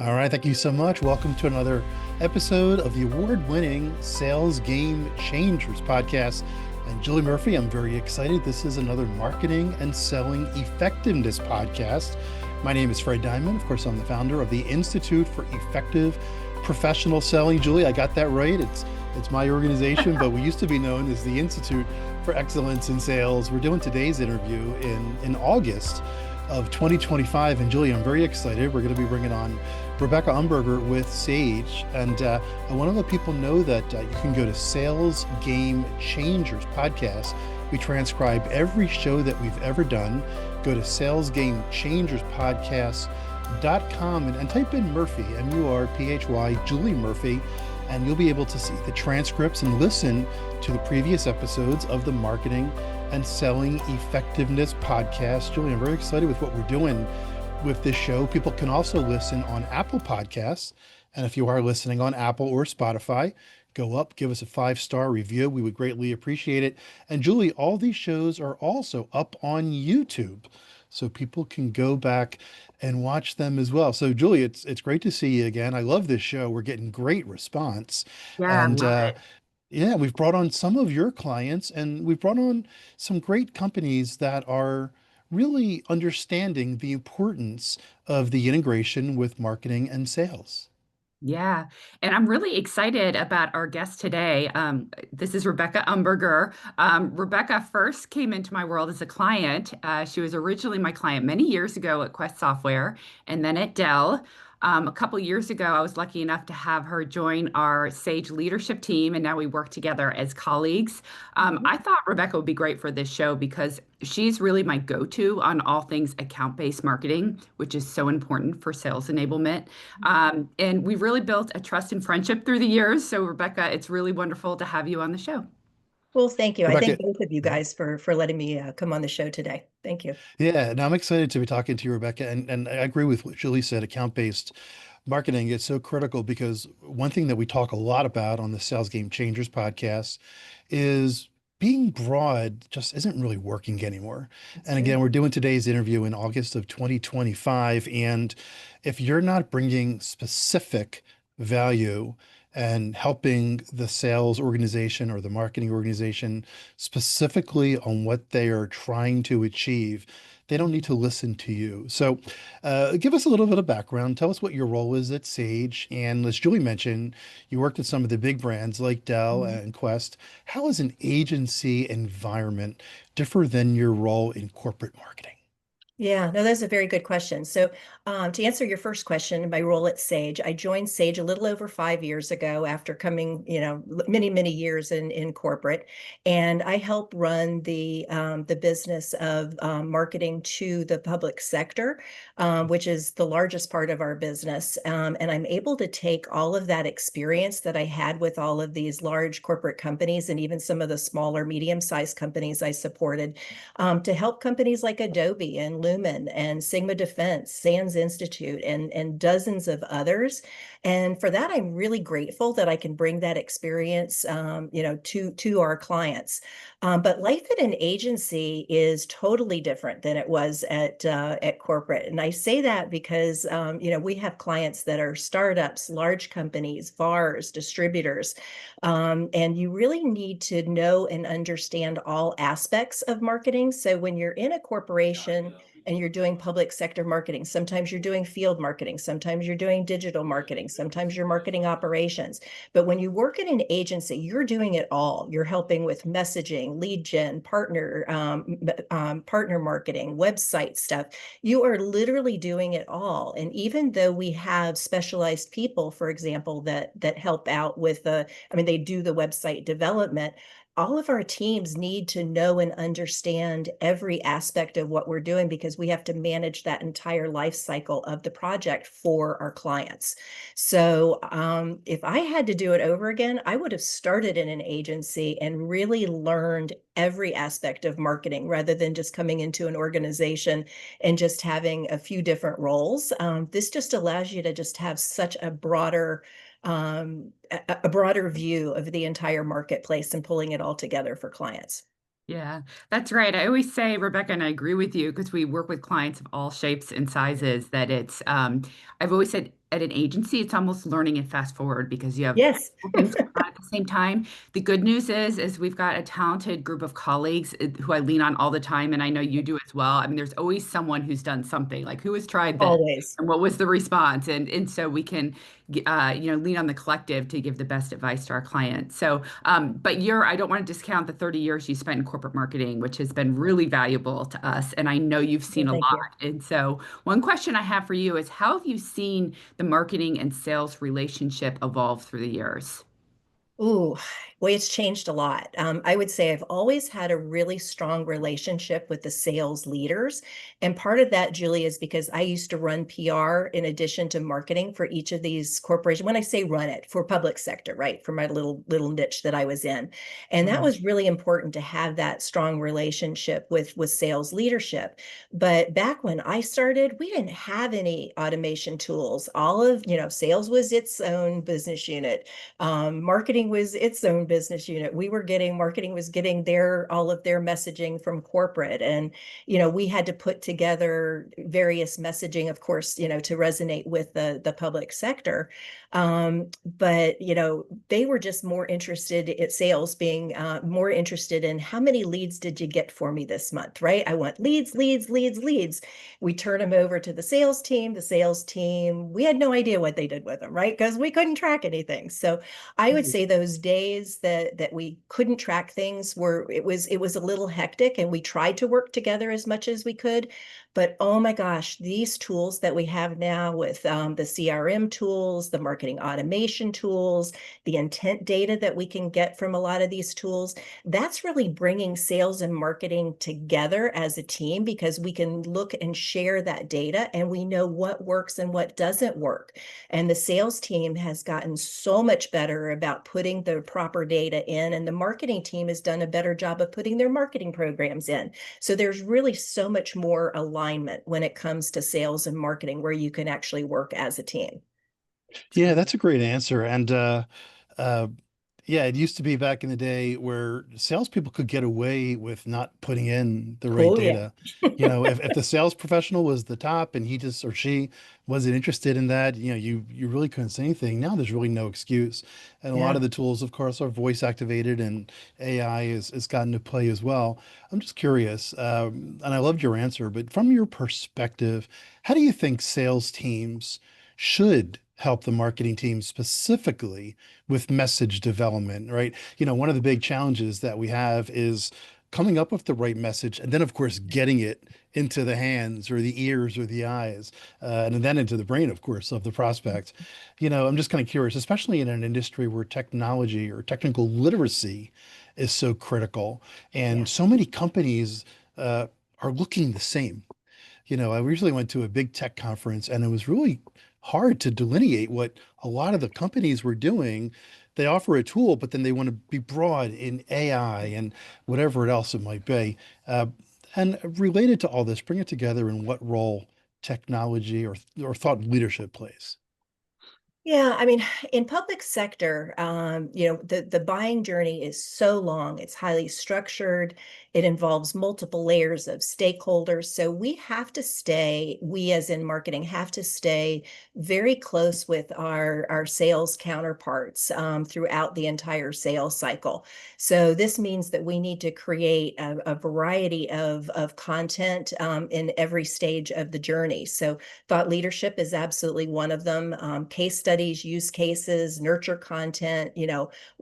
All right, thank you so much. Welcome to another episode of the award-winning Sales Game Changers podcast. I'm Julie Murphy. I'm very excited. This is another marketing and selling effectiveness podcast. My name is Fred Diamond. Of course, I'm the founder of the Institute for Effective Professional Selling. Julie, I got that right. It's my organization, but we used to be known as the Institute for Excellence in Sales. We're doing today's interview in August of 2025. And Julie, I'm very excited. We're going to be bringing on Rebecca Umberger with Sage. And I want to let people know that you can go to Sales Game Changers podcast. We transcribe every show that we've ever done. Go to salesgamechangerspodcast.com and type in Murphy, M-U-R-P-H-Y, Julie Murphy, and you'll be able to see the transcripts and listen to the previous episodes of the Marketing and Selling Effectiveness podcast. Julie, I'm very excited with what we're doing with this show. People can also listen on Apple Podcasts. And if you are listening on Apple or Spotify, go up, give us a 5-star review. We would greatly appreciate it. And Julie, all these shows are also up on YouTube, so people can go back and watch them as well. So Julie, it's great to see you again. I love this show. We're getting great response. Yeah, I And love it. yeah, we've brought on some of your clients and we've brought on some great companies that are really understanding the importance of the integration with marketing and sales. Yeah. And I'm really excited about our guest today. This is Rebecca Umberger. Rebecca first came into my world as a client. She was originally my client many years ago at Quest Software and then at Dell. A couple years ago, I was lucky enough to have her join our Sage leadership team, and now we work together as colleagues. I thought Rebecca would be great for this show because she's really my go-to on all things account-based marketing, which is so important for sales enablement. And we've really built a trust and friendship through the years. So, Rebecca, it's really wonderful to have you on the show. Well, thank you. I Rebecca, thank both of you guys for letting me come on the show today. Thank you. yeah, and I'm excited to be talking to you, Rebecca. And I agree with what Julie said, account-based marketing is so critical because one thing that we talk a lot about on the Sales Game Changers podcast is being broad just isn't really working anymore. That's And right. again, we're doing today's interview in August of 2025. And if you're not bringing specific value and helping the sales organization or the marketing organization specifically on what they are trying to achieve, they don't need to listen to you. So, give us a little bit of background. Tell us what your role is at Sage. And as Julie mentioned, you worked at some of the big brands like Dell Mhm. and Quest. How is an agency environment differ than your role in corporate marketing? Yeah, no, that's a very good question. So, to answer your first question, my role at Sage, I joined Sage a little over 5 years ago after coming, many, many years in corporate, and I help run the business of marketing to the public sector, which is the largest part of our business. And I'm able to take all of that experience that I had with all of these large corporate companies and even some of the smaller, medium-sized companies I supported to help companies like Adobe and Lumen and Sigma Defense, Sands Institute, and dozens of others. And for that, I'm really grateful that I can bring that experience, to our clients. But life at an agency is totally different than it was at corporate. And I say that because, we have clients that are startups, large companies, VARs, distributors, and you really need to know and understand all aspects of marketing. So when you're in a corporation and you're doing public sector marketing, sometimes you're doing field marketing, sometimes you're doing digital marketing, sometimes you're marketing operations. But when you work in an agency, you're doing it all. You're helping with messaging, lead gen, partner marketing, website stuff. You are literally doing it all. And even though we have specialized people, for example, that help out with they do the website development. All of our teams need to know and understand every aspect of what we're doing because we have to manage that entire life cycle of the project for our clients. So, if I had to do it over again, I would have started in an agency and really learned every aspect of marketing rather than just coming into an organization and just having a few different roles. This just allows you to just have such a broader view of the entire marketplace and pulling it all together for clients. Yeah, that's right. I always say, Rebecca, and I agree with you because we work with clients of all shapes and sizes, that I've always said at an agency, it's almost learning and fast forward because you have Yes. things going on at the same time. The good news is we've got a talented group of colleagues who I lean on all the time, and I know you do as well. I mean, there's always someone who's done something, like who has tried this Always. and what was the response, and so we can lean on the collective to give the best advice to our clients. So, but I don't want to discount the 30 years you spent in corporate marketing, which has been really valuable to us, and I know you've Well, seen a thank lot. you. And so, one question I have for you is, how have you seen the marketing and sales relationship evolve through the years? Ooh, well, it's changed a lot. I would say I've always had a really strong relationship with the sales leaders. And part of that, Julie, is because I used to run PR in addition to marketing for each of these corporations. When I say run it, for public sector, right? For my little niche that I was in. And that Mhm. was really important to have that strong relationship with sales leadership. But back when I started, we didn't have any automation tools. All of, sales was its own business unit. Marketing was its own business unit. Marketing was getting all of their messaging from corporate. And, we had to put together various messaging, of course, to resonate with the public sector. But, they were just more interested at sales being more interested in how many leads did you get for me this month, right? I want leads, leads, leads, leads. We turn them over to the sales team. The sales team, we had no idea what they did with them, right? Because we couldn't track anything. So I would say those days that we couldn't track things it was a little hectic, and we tried to work together as much as we could. But oh my gosh, these tools that we have now with the CRM tools, the marketing automation tools, the intent data that we can get from a lot of these tools, that's really bringing sales and marketing together as a team, because we can look and share that data and we know what works and what doesn't work. And the sales team has gotten so much better about putting the proper data in, and the marketing team has done a better job of putting their marketing programs in. So there's really so much more alignment when it comes to sales and marketing where you can actually work as a team. Yeah, that's a great answer. And uh, yeah, it used to be back in the day where salespeople could get away with not putting in the right Oh, yeah. data. If the sales professional was the top and he just or she wasn't interested in that, you really couldn't say anything. Now there's really no excuse. And a lot Yeah. of the tools, of course, are voice activated and AI is gotten to play as well. I'm just curious, and I loved your answer, but from your perspective, how do you think sales teams should help the marketing team specifically with message development, right? One of the big challenges that we have is coming up with the right message and then, of course, getting it into the hands or the ears or the eyes, and then into the brain, of course, of the prospect. I'm just kind of curious, especially in an industry where technology or technical literacy is so critical, Yeah. and so many companies are looking the same. I recently went to a big tech conference and it was really hard to delineate what a lot of the companies were doing. They offer a tool, but then they want to be broad in AI and whatever else it might be. Uh, and related to all this, bring it together in what role technology or thought leadership plays. Yeah, I mean, in public sector, the buying journey is so long. It's highly structured. It involves multiple layers of stakeholders. So we as in marketing have to stay very close with our sales counterparts throughout the entire sales cycle. So this means that we need to create a variety of content in every stage of the journey. So thought leadership is absolutely one of them. Case studies, use cases, nurture content,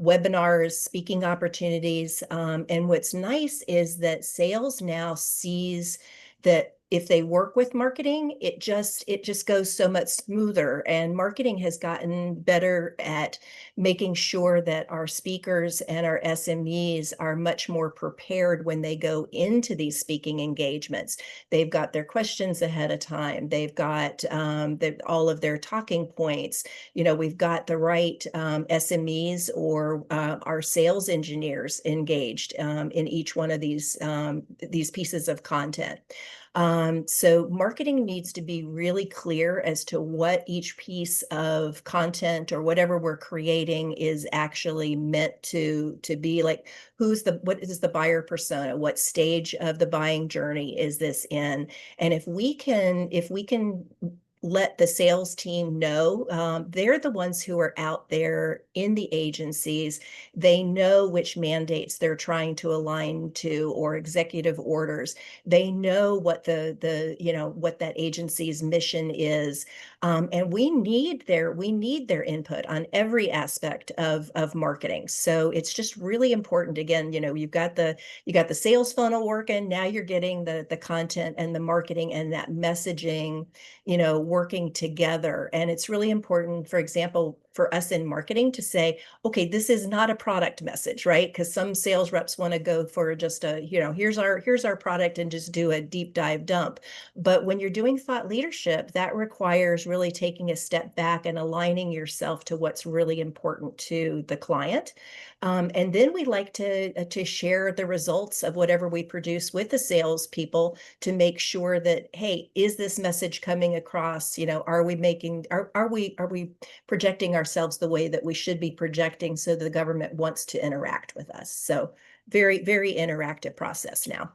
webinars, speaking opportunities. And what's nice is that sales now sees that if they work with marketing, it just goes so much smoother. And marketing has gotten better at making sure that our speakers and our SMEs are much more prepared when they go into these speaking engagements. They've got their questions ahead of time. They've got all of their talking points. We've got the right SMEs or our sales engineers engaged in each one of these pieces of content. So marketing needs to be really clear as to what each piece of content or whatever we're creating is actually meant to be. Like, what is the buyer persona? What stage of the buying journey is this in? And if we can let the sales team know. They're the ones who are out there in the agencies. They know which mandates they're trying to align to or executive orders. They know what what that agency's mission is. And we need their input on every aspect of marketing. So it's just really important. Again, you got the sales funnel working. Now you're getting the content and the marketing and that messaging, working together. And it's really important, for example, for us in marketing to say, okay, this is not a product message, right? Because some sales reps want to go for just here's our product and just do a deep dive dump. But when you're doing thought leadership, that requires really taking a step back and aligning yourself to what's really important to the client. And then we like to share the results of whatever we produce with the salespeople to make sure that, hey, is this message coming across? Are we projecting ourselves the way that we should be projecting so the government wants to interact with us? So very, very interactive process now.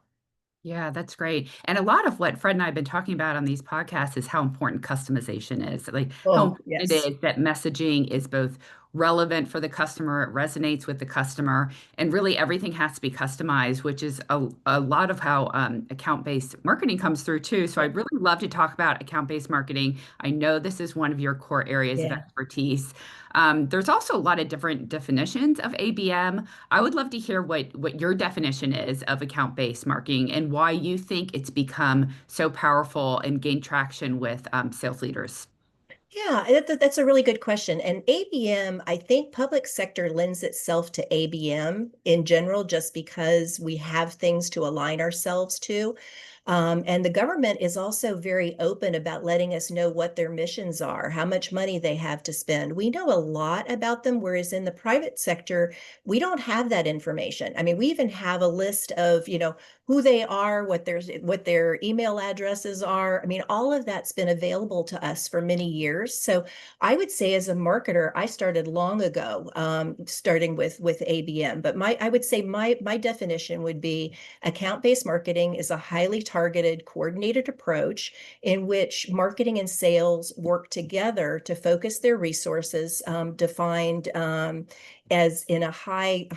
Yeah, that's great. And a lot of what Fred and I have been talking about on these podcasts is how important customization is. Like how Oh, important it yes. is that messaging is both relevant for the customer, it resonates with the customer, and really everything has to be customized, which is a lot of how account-based marketing comes through too. So I'd really love to talk about account-based marketing. I know this is one of your core areas of Yeah. expertise. There's also a lot of different definitions of ABM. I would love to hear what your definition is of account-based marketing and why you think it's become so powerful and gained traction with sales leaders. Yeah, that's a really good question. And ABM, I think public sector lends itself to ABM in general, just because we have things to align ourselves to. And the government is also very open about letting us know what their missions are, how much money they have to spend. We know a lot about them, whereas in the private sector, we don't have that information. I mean, we even have a list of, who they are, what their email addresses are. I mean, all of that's been available to us for many years. So I would say as a marketer, I started long ago, starting with ABM. But I would say my definition would be account-based marketing is a highly targeted, coordinated approach in which marketing and sales work together to focus their resources, defined as in a high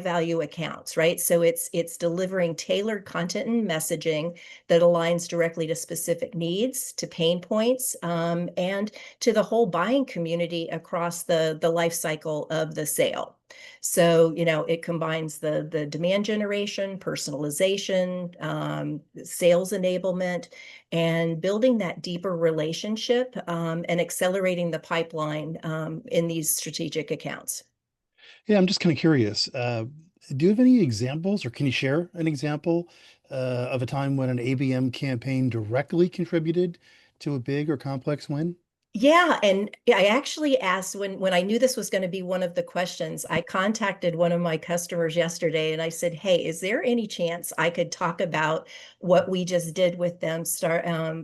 value accounts, right? So it's delivering tailored content and messaging that aligns directly to specific needs, to pain points, and to the whole buying community across the life cycle of the sale. So, it combines the demand generation, personalization, sales enablement, and building that deeper relationship, and accelerating the pipeline, in these strategic accounts. Yeah, I'm just kind of curious. Do you have any examples, or can you share an example of a time when an ABM campaign directly contributed to a big or complex win? Yeah, and I actually asked when I knew this was going to be one of the questions, I contacted one of my customers yesterday and I said, "Hey, is there any chance I could talk about what we just did with them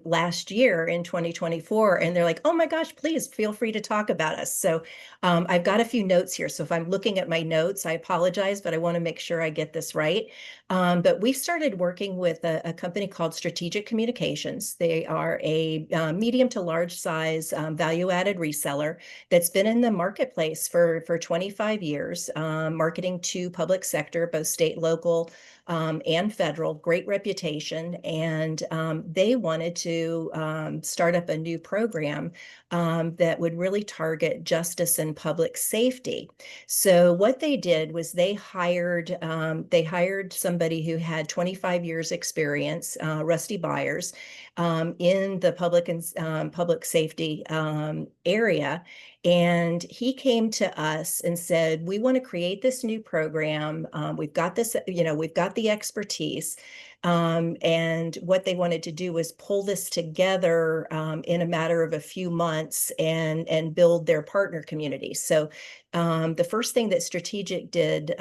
last year in 2024?" And they're like, "Oh my gosh, please feel free to talk about us." So I've got a few notes here. So if I'm looking at my notes, I apologize, but I want to make sure I get this right. But we started working with a company called Strategic Communications. They are a medium to large size value-added reseller that's been in the marketplace for 25 years, marketing to public sector, both state, local, and federal, great reputation. And they wanted to start up a new program that would really target justice and public safety. So what they did was they hired somebody who had 25 years experience, Rusty Byers, in the public safety area. And he came to us and said, "We want to create this new program. We've got this, we've got the expertise." And what they wanted to do was pull this together in a matter of a few months and build their partner community. So the first thing that Strategic did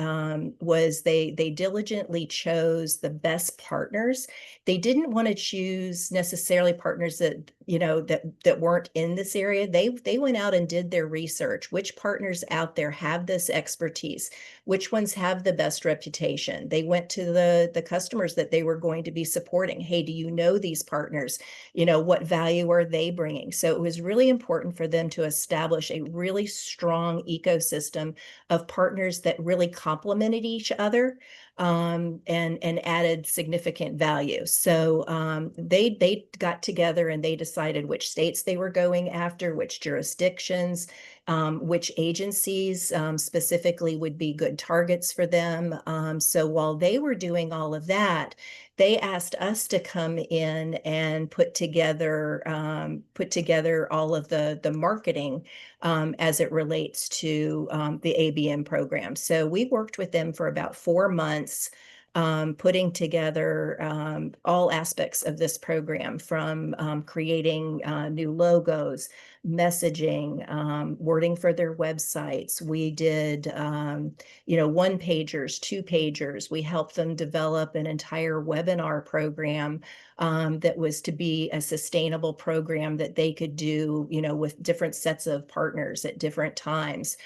was they diligently chose the best partners. They didn't want to choose necessarily partners that that weren't in this area. They went out and did their research. Which partners out there have this expertise? which ones have the best reputation. They went to the customers that they were going to be supporting. Hey, do you know these partners? What value are they bringing? So it was really important for them to establish a really strong ecosystem of partners that really complemented each other, and added significant value. So they got together and they decided which states they were going after, which jurisdictions, which agencies specifically would be good targets for them. So while they were doing all of that, they asked us to come in and put together all of the marketing as it relates to the ABM program. So we worked with them for about 4 months, putting together all aspects of this program, from creating new logos, messaging, wording for their websites. We did, one pagers, two pagers. We helped them develop an entire webinar program that was to be a sustainable program that they could do, with different sets of partners at different times.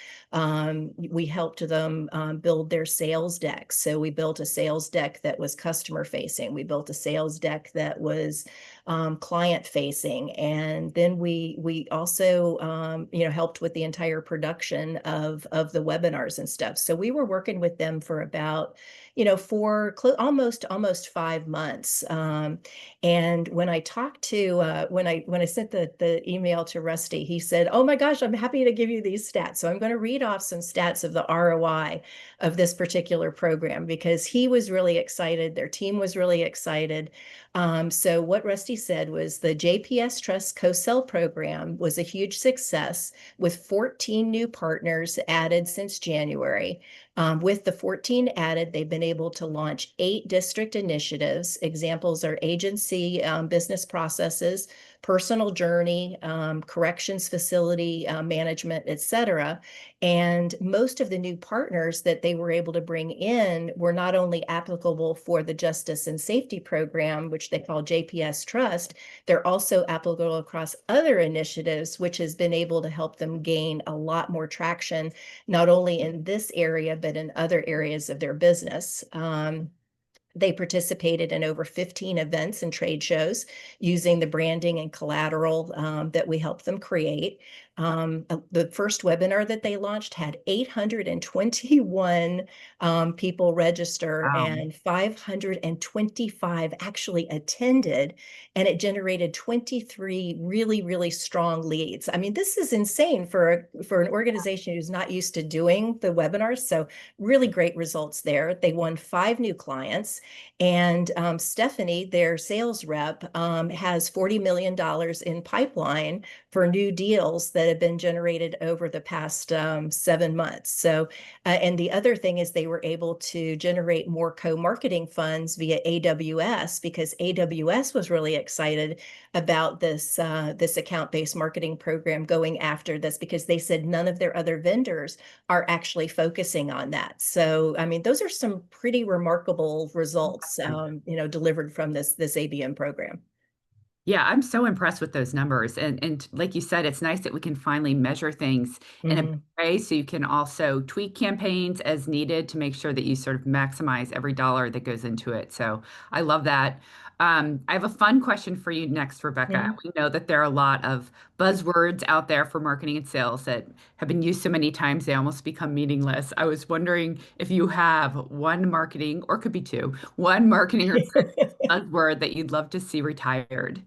We helped them build their sales deck. So we built a sales deck that was customer facing. We built a sales deck that was client facing. And then we also, helped with the entire production of the webinars and stuff. So we were working with them for about, for almost 5 months. And when I talked to, when I sent the email to Rusty, he said, "Oh my gosh, I'm happy to give you these stats." So I'm going to read off some stats of the ROI of this particular program, because he was really excited. Their team was really excited. So what Rusty said was the JPS Trust co-sell program was a huge success, with 14 new partners added since January. With the 14 added, they've been able to launch 8 district initiatives. Examples are agency business processes, personal journey, corrections facility management, etc. And most of the new partners that they were able to bring in were not only applicable for the Justice and Safety Program, which they call JPS Trust, they're also applicable across other initiatives, which has been able to help them gain a lot more traction, not only in this area, but in other areas of their business. They participated in over 15 events and trade shows using the branding and collateral that we helped them create. The first webinar that they launched had 821 people register, Wow. and 525 actually attended, and it generated 23 really, really strong leads. I mean, this is insane for an organization who's not used to doing the webinars. So really great results there. They won 5 new clients. And Stephanie, their sales rep, has $40 million in pipeline for new deals that have been generated over the past 7 months. So, and the other thing is they were able to generate more co-marketing funds via AWS, because AWS was really excited about this account-based marketing program going after this, because they said none of their other vendors are actually focusing on that. So, I mean, those are some pretty remarkable results, delivered from this ABM program. Yeah, I'm so impressed with those numbers. And like you said, it's nice that we can finally measure things in a Mhm. big way, so you can also tweak campaigns as needed to make sure that you sort of maximize every dollar that goes into it. So I love that. I have a fun question for you next, Rebecca. Mhm. We know that there are a lot of buzzwords out there for marketing and sales that have been used so many times they almost become meaningless. I was wondering if you have one marketing, or it could be two, one marketing or sales buzzword that you'd love to see retired.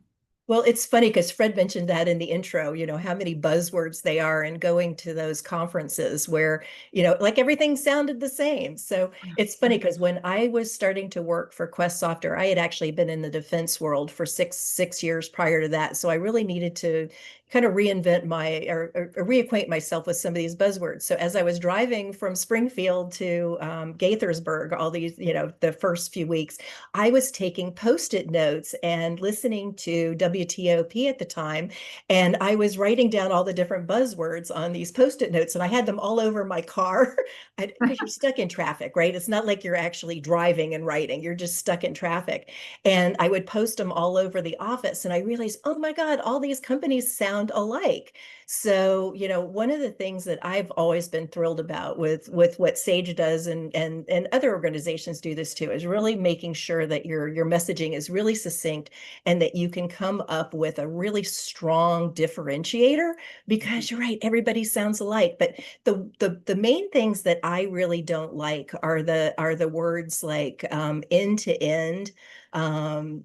Well, it's funny because Fred mentioned that in the intro, how many buzzwords they are, and going to those conferences where, like everything sounded the same. So it's funny because when I was starting to work for Quest Software, I had actually been in the defense world for six years prior to that. So I really needed to kind of reinvent or reacquaint myself with some of these buzzwords. So as I was driving from Springfield to Gaithersburg, all these, the first few weeks, I was taking Post-it notes and listening to WTOP at the time. And I was writing down all the different buzzwords on these Post-it notes, and I had them all over my car, because you're stuck in traffic, right? It's not like you're actually driving and writing, you're just stuck in traffic. And I would post them all over the office. And I realized, oh my God, all these companies sound sound alike. So, one of the things that I've always been thrilled about with what Sage does, and other organizations do this too, is really making sure that your messaging is really succinct and that you can come up with a really strong differentiator, because you're right, everybody sounds alike. But the main things that I really don't like are the words like end to end.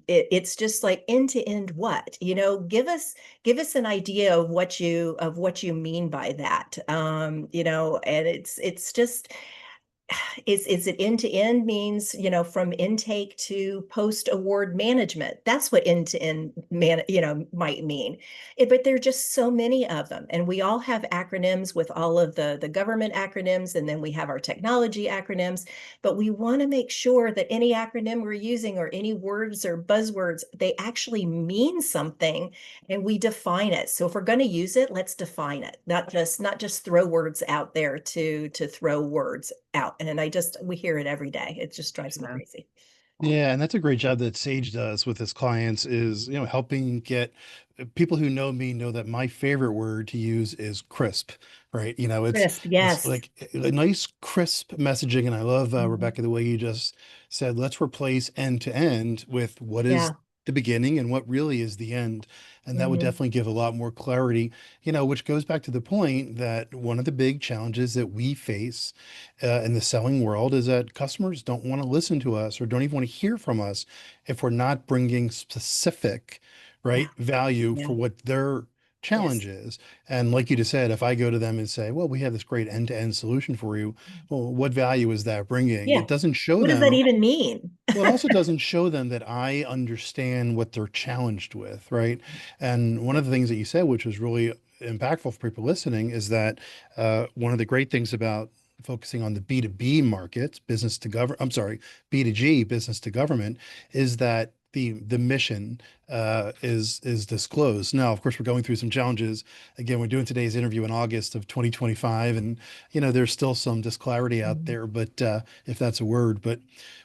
It's just like, end to end what? Give us an idea of what you mean by that. And it's just, is it end to end means, from intake to post award management. That's what end to end might mean. But there are just so many of them, and we all have acronyms with all of the government acronyms, and then we have our technology acronyms. But we want to make sure that any acronym we're using, or any words or buzzwords, they actually mean something, and we define it. So if we're going to use it, let's define it, not just throw words out there to throw words out. And we hear it every day. It just drives me crazy. Yeah, and that's a great job that Sage does with his clients, is, helping get people who know me know that my favorite word to use is crisp, right? Crisp, It's yes. like a nice crisp messaging. And I love, Mhm. Rebecca, the way you just said, let's replace end to end with what is Yeah. the beginning and what really is the end. And that would Hmm. definitely give a lot more clarity, which goes back to the point that one of the big challenges that we face in the selling world is that customers don't want to listen to us, or don't even want to hear from us, if we're not bringing specific, Yeah. right, value Yeah. for what their challenge Yes. is. And like you just said, if I go to them and say, well, we have this great end-to-end solution for you, well, what value is that bringing? Yeah. It doesn't show What does that them. even mean? Well, it also doesn't show them that I understand what they're challenged with, right? And one of the things that you said, which was really impactful for people listening, is that one of the great things about focusing on the B2B markets, business to government, I'm sorry, B2G, business to government, is that the mission is disclosed. Now, of course, we're going through some challenges. Again, we're doing today's interview in August of 2025, and there's still some disclarity out Mhm. there, but if that's a word, but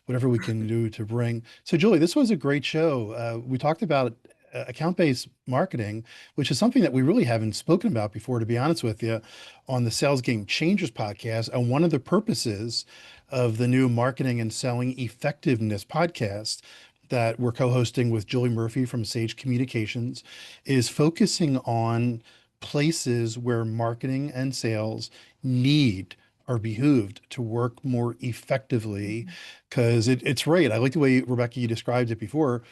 whatever we can do to bring. So, Julie, this was a great show. We talked about account-based marketing, which is something that we really haven't spoken about before, to be honest with you, on the Sales Game Changers podcast. And one of the purposes of the new Marketing and Selling Effectiveness podcast that we're co-hosting with Julie Murphy from Sage Communications is focusing on places where marketing and sales need are behooved to work more effectively, because it's right. I like the way, Rebecca, you described it before,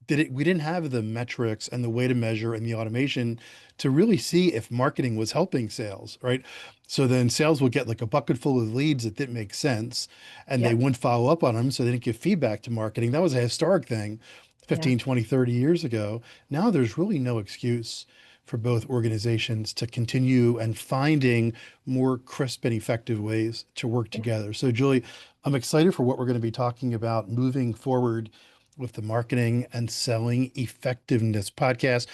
we didn't have the metrics and the way to measure and the automation to really see if marketing was helping sales, right? So then sales would get like a bucket full of leads that didn't make sense, and they Yep. wouldn't follow up on them, so they didn't give feedback to marketing. That was a historic thing Yeah. 15, 20, 30 years ago. Now there's really no excuse for both organizations to continue and finding more crisp and effective ways to work Yeah. together. So Julie, I'm excited for what we're going to be talking about moving forward with the Marketing and Selling Effectiveness podcast.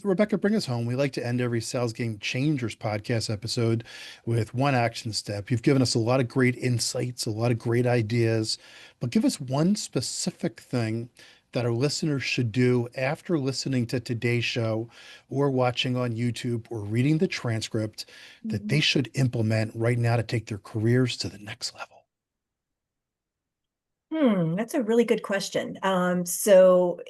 Rebecca, bring us home. We like to end every Sales Game Changers podcast episode with one action step. You've given us a lot of great insights, a lot of great ideas, but give us one specific thing that our listeners should do after listening to today's show, or watching on YouTube, or reading the transcript, that they Mhm. should implement right now to take their careers to the next level. That's a really good question. So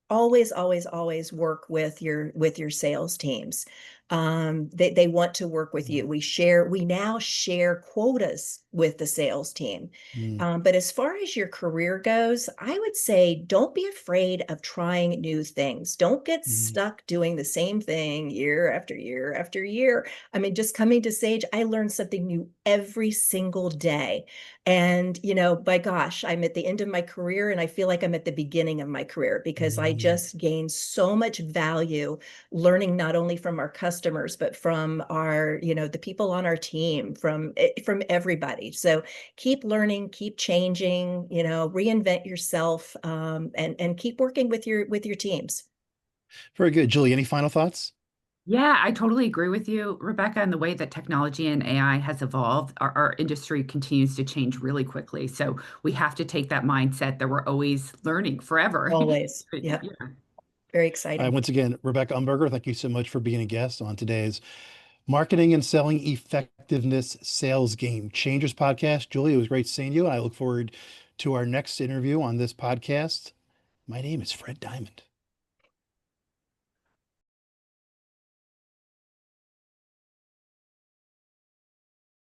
always, always, always work with your sales teams. They want to work with you. We now share quotas with the sales team. Mm, But as far as your career goes, I would say don't be afraid of trying new things. Don't get mm, stuck doing the same thing year after year after year. I mean, just coming to Sage, I learned something new every single day. And, by gosh, I'm at the end of my career, and I feel like I'm at the beginning of my career, because I mm. just gained so much value learning, not only from our customers, but from the people on our team, from everybody. So keep learning, keep changing, reinvent yourself, and keep working with your teams. Very good. Julie, any final thoughts? Yeah, I totally agree with you, Rebecca, and the way that technology and AI has evolved. Our industry continues to change really quickly. So we have to take that mindset that we're always learning forever. Always. But Yep. yeah. Very All right, exciting. once again, Rebecca Umberger, thank you so much for being a guest on today's Marketing and Selling Effectiveness Sales Game Changers podcast. Julie, it was great seeing you, and I look forward to our next interview on this podcast. My name is Fred Diamond.